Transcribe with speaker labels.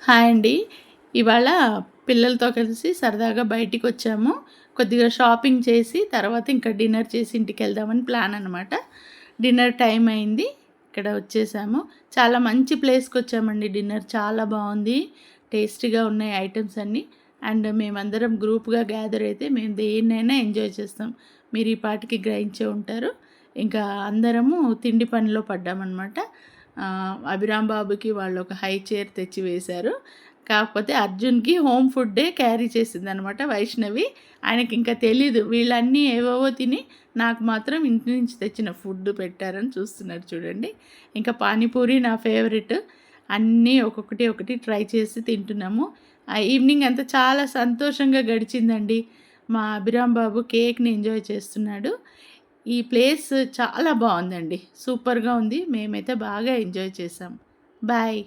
Speaker 1: Hi అండి. ఇవాళ పిల్లలతో కలిసి సరదాగా బయటికొచ్చాము. కొద్దిగా షాపింగ్ చేసి తర్వాత ఇంకా డిన్నర్ చేసి ఇంటికెళ్దామని ప్లాన్ అనమాట. డిన్నర్ టైం అయింది. ఇక్కడ వచ్చేసాము. చాలా మంచి ప్లేస్‌కొచ్చామండి. డిన్నర్ చాలా బావుంది. టేస్టీగా ఉన్నాయి ఐటెమ్స్ అన్నీ. అండ్ మేమందరం గ్రూప్‌గా గ్యాదర్ అయితే మేము దేన్నైనా ఎంజాయ్ చేస్తాం. మీరు ఈ పాటికి గ్రహించే ఉంటారు. ఇంకా అందరము తిండి పనిలో పడ్డామనమాట. అభిరామ్ బాబుకి వాళ్ళు ఒక హై చైర్ తెచ్చి వేశారు. కాకపోతే అర్జున్‌కి హోమ్ ఫుడ్డే క్యారీ చేసిందనమాట వైష్ణవి. ఆయనకింకా తెలీదు. వీళ్ళన్నీ ఏవేవో తిని నాకు మాత్రం ఇంటి నుంచి తెచ్చిన ఫుడ్ పెట్టారని చూస్తున్నారు చూడండి. ఇంకా పానీపూరి నా ఫేవరెట్. అన్నీ ఒక్కొక్కటి ఒకటి ట్రై చేసి తింటున్నాము. ఈవినింగ్ అంతా చాలా సంతోషంగా గడిచిందండి. మా అభిరామ్ బాబు కేక్‌ని ఎంజాయ్ చేస్తున్నాడు. ఈ ప్లేస్ చాలా బావుందండి. సూపర్‌గా ఉంది. మేమైతే బాగా ఎంజాయ్ చేశాం. బాయ్.